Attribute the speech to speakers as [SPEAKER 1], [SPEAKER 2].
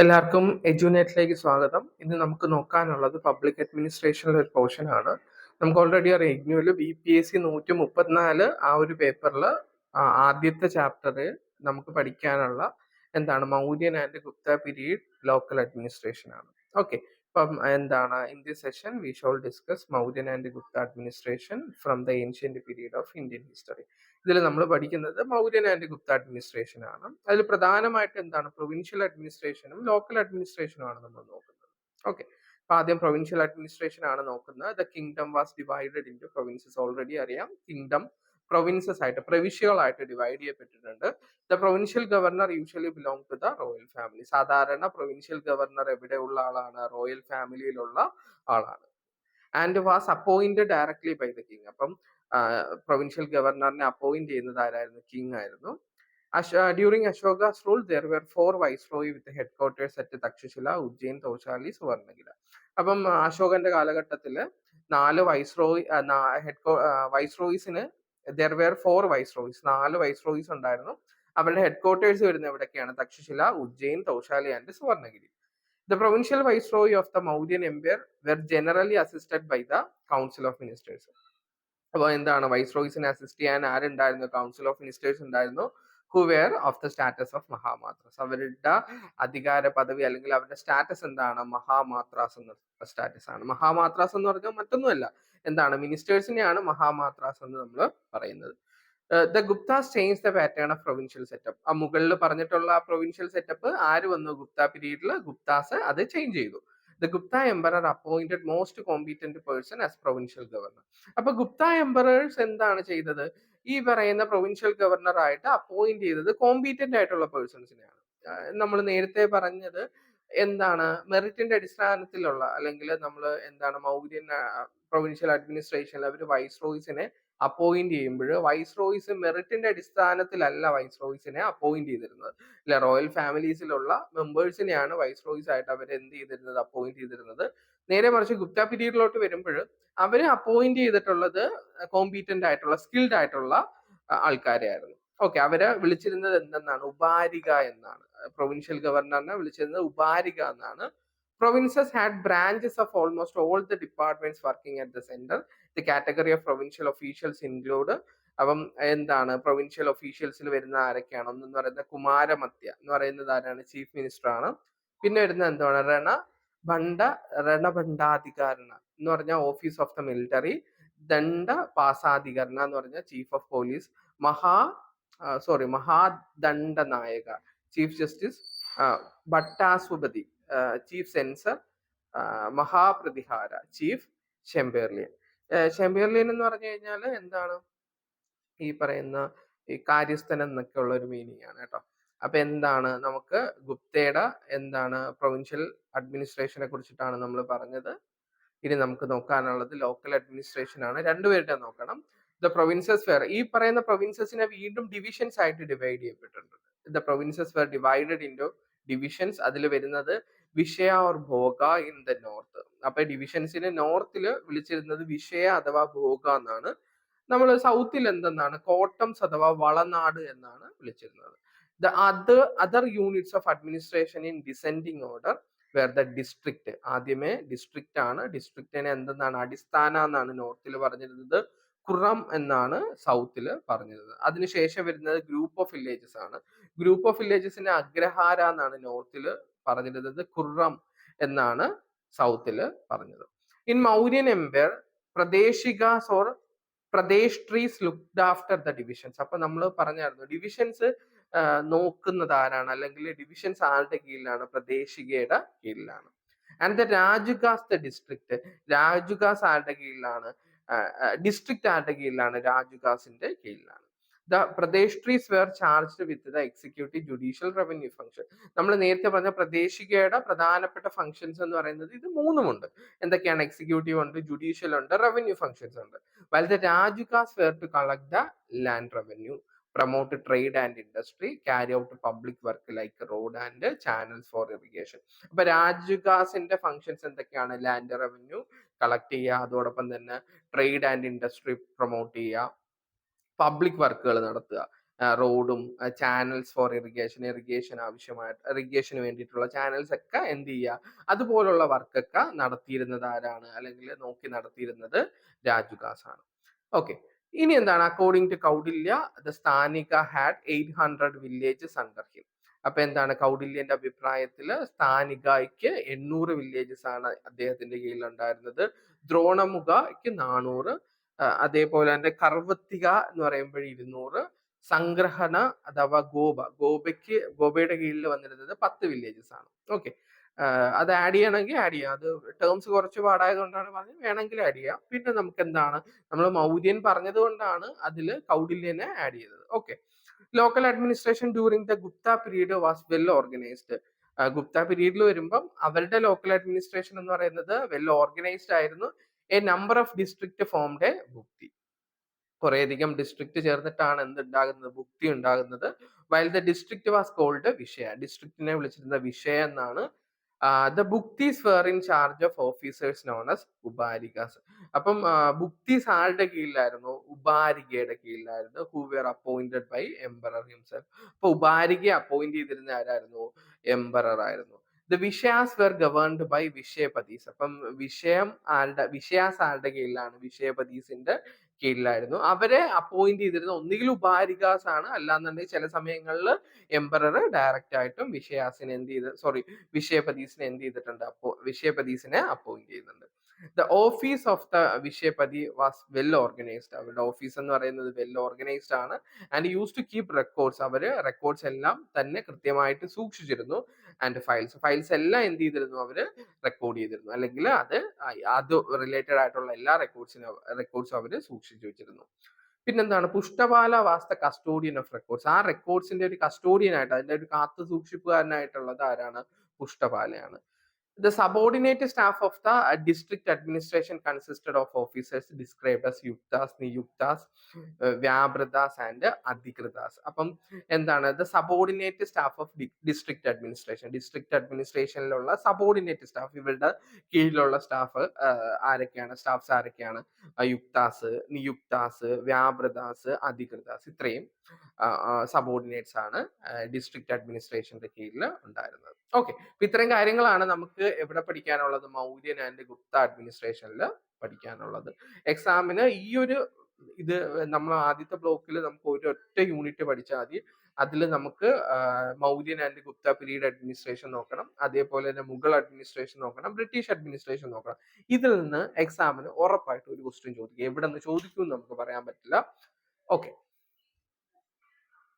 [SPEAKER 1] എല്ലാവർക്കും എഡ്യൂനെറ്റിലേക്ക് സ്വാഗതം. ഇന്ന് നമുക്ക് നോക്കാനുള്ളത് പബ്ലിക് അഡ്മിനിസ്ട്രേഷനിലെ ഒരു പോർഷൻ ആണ്. നമുക്ക് ഓൾറെഡി അറിയാം ഇഗ്നോയിൽ BPSC 134 ആ ഒരു പേപ്പറിൽ ആദ്യത്തെ ചാപ്റ്ററിൽ നമുക്ക് പഠിക്കാനുള്ള എന്താണ് Mauryan and Gupta period local administration ആണ്. ഓക്കെ, അപ്പം എന്താണ് in this session we shawl discuss Mauryan and Gupta administration from the ancient period of Indian history. ഇതിൽ നമ്മൾ പഠിക്കുന്നത് മൗര്യൻ ആൻഡ് ഗുപ്ത അഡ്മിനിസ്ട്രേഷൻ ആണ്. അതിൽ പ്രധാനമായിട്ട് എന്താണ് പ്രൊവിൻഷ്യൽ അഡ്മിനിസ്ട്രേഷനും ലോക്കൽ അഡ്മിനിസ്ട്രേഷനും ആണ് നമ്മൾ നോക്കുന്നത്. ഓക്കെ, അപ്പൊ ആദ്യം പ്രൊവിൻഷ്യൽ അഡ്മിനിസ്ട്രേഷൻ ആണ് നോക്കുന്നത്. The kingdom was divided into provinces. Already അറിയാം കിങ്ഡം പ്രൊവിൻസസ് ആയിട്ട് പ്രവിശ്യകളായിട്ട് ഡിവൈഡ് ചെയ്യപ്പെട്ടിട്ടുണ്ട്. The provincial governor usually belong to the royal family. സാധാരണ പ്രൊവിൻഷ്യൽ ഗവർണർ എവിടെയുള്ള ആളാണ്? റോയൽ ഫാമിലിയിലുള്ള ആളാണ്. And was appointed directly by the king. അപ്പം പ്രൊവിൻഷ്യൽ ഗവർണറിനെ അപ്പോയിന്റ് ചെയ്യുന്നത് ആരായിരുന്നു? കിങ് ആയിരുന്നു. During Ashoka's rule there were 4 viceroy with headquarters at Takshashila, Ujjain, Tosali, Suvarnagiri. അപ്പം അശോകന്റെ കാലഘട്ടത്തില് 4 വൈസ്രോയിസിന് ദർ വെർ 4 വൈസ്രോയിസ്, 4 വൈസ്രോയിസ് ഉണ്ടായിരുന്നു. അവരുടെ ഹെഡ് ക്വാർട്ടേഴ്സ് വരുന്നത് എവിടെയൊക്കെയാണ്? Takshashila, Ujjain, Tosali and Suvarnagiri. The provincial viceroy of the Mauryan Empire were generally assisted by the Council of Ministers. അപ്പോൾ എന്താണ് വൈസ്രോയ്സിനെ അസിസ്റ്റ് ചെയ്യാൻ ആരുണ്ടായിരുന്നു? കൗൺസിൽ ഓഫ് മിനിസ്റ്റേഴ്സ് ഉണ്ടായിരുന്നു. Who wear of the status of mahamatras. അവരുടെ അധികാര പദവി അല്ലെങ്കിൽ അവരുടെ സ്റ്റാറ്റസ് എന്താണ്? മഹാമാത്രാസ് എന്ന സ്റ്റാറ്റസ് ആണ്. മഹാമാത്രാസ് എന്ന് പറഞ്ഞാൽ മറ്റൊന്നുമല്ല, എന്താണ്? മിനിസ്റ്റേഴ്സിനെയാണ് മഹാമാത്രാസ് എന്ന് നമ്മൾ പറയുന്നത്. The Guptas change the pattern of provincial setup. ആ മുകളിൽ പറഞ്ഞിട്ടുള്ള ആ പ്രൊവിൻഷ്യൽ സെറ്റപ്പ് ആര് വന്നു? ഗുപ്ത പീരീഡിൽ ഗുപ്താസ് അത് ചേഞ്ച് ചെയ്തു. The Gupta emperor appointed most competent person as provincial governor. അപ്പൊ ഗുപ്ത എംപറേഴ്സ് എന്താണ് ചെയ്തത്? ഈ പറയുന്ന പ്രൊവിൻഷ്യൽ ഗവർണർ ആയിട്ട് അപ്പോയിന്റ് ചെയ്തത് കോമ്പീറ്റന്റ് ആയിട്ടുള്ള പേഴ്സൺസിനെയാണ്. നമ്മൾ നേരത്തെ പറഞ്ഞത് എന്താണ്? മെറിറ്റിന്റെ അടിസ്ഥാനത്തിലുള്ള അല്ലെങ്കിൽ നമ്മൾ എന്താണ് മൗര്യൻ പ്രൊവിൻഷ്യൽ അഡ്മിനിസ്ട്രേഷനിൽ അവർ വൈസ്രോയ്സിനെ അപ്പോയിന്റ് ചെയ്യുമ്പോൾ വൈസ്രോയ്സ് മെറിറ്റിന്റെ അടിസ്ഥാനത്തിലല്ല വൈസ്രോയ്സിനെ അപ്പോയിന്റ് ചെയ്തിരുന്നത്. ഇല്ല, റോയൽ ഫാമിലീസിലുള്ള മെമ്പേഴ്സിനെയാണ് വൈസ്രോയ്സ് ആയിട്ട് അവർ എന്ത് ചെയ്തിരുന്നത്? അപ്പോയിന്റ് ചെയ്തിരുന്നത്. നേരെ മറിച്ച് ഗുപ്ത പീരീഡിലോട്ട് വരുമ്പോൾ അവര് അപ്പോയിന്റ് ചെയ്തിട്ടുള്ളത് കോമ്പീറ്റന്റ് ആയിട്ടുള്ള സ്കിൽഡ് ആയിട്ടുള്ള ആൾക്കാരെ ആയിരുന്നു. ഓക്കെ, അവരെ വിളിച്ചിരുന്നത് എന്തെന്നാണ്? ഉപാരിക എന്നാണ്. പ്രൊവിൻഷ്യൽ ഗവർണറിനെ വിളിച്ചിരുന്നത് ഉപാരിക എന്നാണ്. Provinces had branches of almost all the departments working at the center. The category of provincial officials include അപ്പം എന്താണ് പ്രൊവിൻഷ്യൽ ഒഫീഷ്യൽസിൽ വരുന്ന ആരൊക്കെയാണ്? ഒന്നെന്ന് പറയുന്നത് കുമാരമത്യ എന്ന് പറയുന്നത് ആരാണ്? ചീഫ് മിനിസ്റ്റർ ആണ്. പിന്നെ വരുന്നത് എന്താണ്? രണഭണ്ഡാധികാരണ എന്ന് പറഞ്ഞാൽ ഓഫീസ് ഓഫ് ദ മിലിറ്ററി. ദണ്ഡ പാസാധികരണ എന്ന് പറഞ്ഞാൽ ചീഫ് ഓഫ് പോലീസ്. മഹാദണ്ഡ നായക ചീഫ് ജസ്റ്റിസ്. ഭട്ടാസുപതി ചീഫ് സെൻസർ. മഹാപ്രതിഹാര ചീഫ് ഷെമ്പേർലിയൻ. ഷെമ്പേർലിയൻ എന്ന് പറഞ്ഞു കഴിഞ്ഞാൽ എന്താണ്? ഈ പറയുന്ന ഈ കാര്യസ്ഥൻ എന്നൊക്കെ ഉള്ള ഒരു മീനിങ് ആണ് കേട്ടോ. അപ്പൊ എന്താണ് നമുക്ക് ഗുപ്തയുടെ എന്താണ് പ്രൊവിൻഷ്യൽ അഡ്മിനിസ്ട്രേഷനെ കുറിച്ചിട്ടാണ് നമ്മൾ പറഞ്ഞത്. ഇനി നമുക്ക് നോക്കാനുള്ളത് ലോക്കൽ അഡ്മിനിസ്ട്രേഷൻ ആണ്. രണ്ടുപേരുടെ നോക്കണം. ദ പ്രൊവിൻസസ് വെയർ, ഈ പറയുന്ന പ്രൊവിൻസസിനെ വീണ്ടും ഡിവിഷൻസ് ആയിട്ട് ഡിവൈഡ് ചെയ്യപ്പെട്ടിട്ടുണ്ട്. The provinces were divided into divisions. അതിൽ വരുന്നത് vishaya or bhoga in the north. അപ്പൊ ഡിവിഷൻസിനെ നോർത്തിൽ വിളിച്ചിരുന്നത് വിഷയ അഥവാ ഭോഗ എന്നാണ്. നമ്മൾ സൗത്തിൽ എന്തെന്നാണ്? കോട്ടംസ് അഥവാ വളനാട് എന്നാണ് വിളിച്ചിരുന്നത്. The other units of administration in descending order were the district. ആദ്യമേ ഡിസ്ട്രിക്റ്റ് ആണ്. ഡിസ്ട്രിക്റ്റിനെ എന്തെന്നാണ്? അടിസ്ഥാന എന്നാണ് നോർത്തിൽ പറഞ്ഞിരുന്നത്. ഖുറം എന്നാണ് സൗത്തിൽ പറഞ്ഞിരുന്നത്. അതിനുശേഷം വരുന്നത് ഗ്രൂപ്പ് ഓഫ് വില്ലേജസ് ആണ്. ഗ്രൂപ്പ് ഓഫ് വില്ലേജസിനെ അഗ്രഹാര എന്നാണ് നോർത്തിൽ പറഞ്ഞിരുന്നത്. ഖുറം എന്നാണ് സൗത്തിൽ പറഞ്ഞത്. ഇൻ മൗര്യൻ എംപയർ പ്രദേശികാസ് ഓർ പ്രദേശ് ട്രീസ് ലുക്ഡ് ആഫ്റ്റർ ദ ഡിവിഷൻസ്. അപ്പൊ നമ്മൾ പറഞ്ഞായിരുന്നു ഡിവിഷൻസ് നോക്കുന്നത് ആരാണ്? അല്ലെങ്കിൽ ഡിവിഷൻസ് ആരുടെ കീഴിലാണ്? പ്രദേശികയുടെ കീഴിലാണ്. ആൻഡ് ദ രാജുഗാസ് ദ ഡിസ്ട്രിക്ട്. രാജുഗാസ് ആരുടെ കീഴിലാണ്? ഡിസ്ട്രിക്ട് ആരുടെ കീഴിലാണ്? രാജുഗാസിന്റെ കീഴിലാണ്. ദ പ്രദേശ് were charged with the executive judicial revenue function. നമ്മൾ നേരത്തെ പറഞ്ഞ പ്രദേശികയുടെ പ്രധാനപ്പെട്ട ഫംഗ്ഷൻസ് എന്ന് പറയുന്നത് ഇത് മൂന്നുമുണ്ട്. എന്തൊക്കെയാണ്? എക്സിക്യൂട്ടീവ് ഉണ്ട്, ജുഡീഷ്യൽ ഉണ്ട്, റവന്യൂ ഫംഗ്ഷൻസ് ഉണ്ട്. While the Rajukas were to collect the land revenue, promote trade and industry, carry out public work like road and channels for irrigation. അപ്പൊ രാജുകാസിന്റെ ഫങ്ഷൻസ് എന്തൊക്കെയാണ്? ലാൻഡ് റവന്യൂ കളക്ട് ചെയ്യുക, അതോടൊപ്പം തന്നെ trade and industry promote ചെയ്യുക, public വർക്കുകൾ നടത്തുക. റോഡും channels four irrigation വേണ്ടിയിട്ടുള്ള ചാനൽസ് ഒക്കെ എന്ത് ചെയ്യുക, അതുപോലുള്ള വർക്കൊക്കെ നടത്തിയിരുന്നത് ആരാണ്, അല്ലെങ്കിൽ നോക്കി നടത്തിയിരുന്നത് രാജുദാസ് ആണ്. ഓക്കെ. ഇനി എന്താണ്, അക്കോർഡിംഗ് ടു കൗഡില്യ ദ സ്ഥാനിക ഹാഡ് 800 വില്ലേജസ് അണ്ടർ ഹിം. അപ്പൊ എന്താണ്, കൗഡില്യന്റെ അഭിപ്രായത്തിൽ സ്ഥാനികയ്ക്ക് 800 വില്ലേജസ് ആണ് അദ്ദേഹത്തിന്റെ കീഴിൽ ഉണ്ടായിരുന്നത്. ദ്രോണമുഖയ്ക്ക് 400, അതേപോലെ തന്നെ കർവത്തിക എന്ന് പറയുമ്പോൾ 200, സംഗ്രഹണ അഥവാ ഗോബയുടെ കീഴിൽ വന്നിരുന്നത് 10 വില്ലേജസ് ആണ്. ഓക്കെ. അത് ആഡ് ചെയ്യണമെങ്കിൽ ആഡ് ചെയ്യാം. അത് ടേംസ് കുറച്ച് പാടായതുകൊണ്ടാണ് പറഞ്ഞത്, വേണമെങ്കിൽ ആഡ് ചെയ്യാം. പിന്നെ നമുക്ക് എന്താണ്, നമ്മൾ മൗര്യൻ പറഞ്ഞത് കൊണ്ടാണ് അതിൽ കൗഡില്യനെ ആഡ് ചെയ്തത്. Okay. Local administration during the Gupta period was well organised. Gupta പീരീഡിൽ വരുമ്പം അവരുടെ ലോക്കൽ അഡ്മിനിസ്ട്രേഷൻ എന്ന് പറയുന്നത് വെൽ ഓർഗനൈസ്ഡ് ആയിരുന്നു. A number of district formed a ഭുക്തി. കുറേയധികം ഡിസ്ട്രിക്ട് ചേർന്നിട്ടാണ് എന്തുണ്ടാകുന്നത്, ഭുക്തി ഉണ്ടാകുന്നത്. While the district was called വിഷയ. ഡിസ്ട്രിക്റ്റിനെ വിളിച്ചിരുന്ന വിഷയ എന്നാണ്. ദ ബുക്തീസ് were in charge of officers known as ഉപാരികാസ്. അപ്പം ബുക്തീസ് ആരുടെ കീഴിലായിരുന്നു, ഉപാരികയുടെ കീഴിലായിരുന്നു. Who were appointed by emperor himself. അപ്പൊ ഉപാരികയെ അപ്പോയിന്റ് ചെയ്തിരുന്ന ആരായിരുന്നു, എംപറർ ആയിരുന്നു. ദ വിഷയാസ് വെർ ഗവേൺഡ് ബൈ വിഷയപതീസ്. അപ്പം വിഷയാസ് ആരുടെ കീഴിലാണ്, വിഷയപതീസിന്റെ കീഴിലായിരുന്നു. അവരെ അപ്പോയിന്റ് ചെയ്തിരുന്ന ഒന്നുകിൽ ഉപാരികാസ് ആണ്, അല്ലാന്നുണ്ടെങ്കിൽ ചില സമയങ്ങളിൽ എംപറർ ഡയറക്റ്റ് ആയിട്ടും വിഷയപതീസിനെ എന്ത് ചെയ്തിട്ടുണ്ട്, വിഷയപതീസിനെ അപ്പോയിന്റ് ചെയ്യുന്നുണ്ട്. ദ ഓഫീസ് ഓഫ് ദ വിഷയപതി വാസ് വെൽ ഓർഗനൈസ്ഡ്. അവരുടെ ഓഫീസ് എന്ന് പറയുന്നത് വെൽ ഓർഗനൈസ്ഡ് ആണ്. And used to keep records. അവര് റെക്കോർഡ്സ് എല്ലാം തന്നെ കൃത്യമായിട്ട് സൂക്ഷിച്ചിരുന്നു. ആൻഡ് ഫയൽസ് എല്ലാം എന്ത് ചെയ്തിരുന്നു, അവര് റെക്കോർഡ് ചെയ്തിരുന്നു, അല്ലെങ്കിൽ അത് റിലേറ്റഡ് ആയിട്ടുള്ള എല്ലാ റെക്കോർഡ്സും അവര് സൂക്ഷിച്ചു വെച്ചിരുന്നു. പിന്നെന്താണ്, പുഷ്ടപാല was the custodian of records. ആ റെക്കോർഡ്സിന്റെ ഒരു കസ്റ്റോഡിയൻ ആയിട്ട്, അതിന്റെ ഒരു കാത്തു സൂക്ഷിപ്പുകാരനായിട്ടുള്ളത് ആരാണ്, പുഷ്ടപാലയാണ്. The subordinate staff of the district administration consisted of officers described as yuktas, niyuktas, വ്യാപൃതാസ് ആൻഡ് അധികൃതാസ്. അപ്പം എന്താണ്, the subordinate staff of district administration. District അഡ്മിനിസ്ട്രേഷനിലുള്ള സബോർഡിനേറ്റ് സ്റ്റാഫ്, ഇവരുടെ കീഴിലുള്ള സ്റ്റാഫ്സ് ആരൊക്കെയാണ്, യുക്താസ്, നിയുക്താസ്, വ്യാപൃതാസ്, അധികൃതാസ്. ഇത്രയും സബോർഡിനേറ്റ്സ് ആണ് ഡിസ്ട്രിക്ട് അഡ്മിനിസ്ട്രേഷന്റെ കീഴിൽ ഉണ്ടായിരുന്നത്. ഓക്കെ. ഇത്രയും കാര്യങ്ങളാണ് നമുക്ക് എവിടെ പഠിക്കാനുള്ളത്, മൗര്യൻ ആൻഡ് ഗുപ്ത അഡ്മിനിസ്ട്രേഷനിൽ പഠിക്കാനുള്ളത്. എക്സാമിന് ഈ ഒരു ഇത് നമ്മൾ ആദ്യത്തെ ബ്ലോക്കിൽ നമുക്ക് ഒരൊറ്റ യൂണിറ്റ് പഠിച്ചാൽ മതി. അതിൽ നമുക്ക് Mauryan and Gupta period administration നോക്കണം, അതേപോലെ തന്നെ മുഗൾ അഡ്മിനിസ്ട്രേഷൻ നോക്കണം, ബ്രിട്ടീഷ് അഡ്മിനിസ്ട്രേഷൻ നോക്കണം. ഇതിൽ നിന്ന് എക്സാമിന് ഉറപ്പായിട്ട് ഒരു ക്വസ്റ്റ്യൻ ചോദിക്കും. എവിടെ നിന്ന് ചോദിക്കും നമുക്ക് പറയാൻ പറ്റില്ല. ഓക്കെ.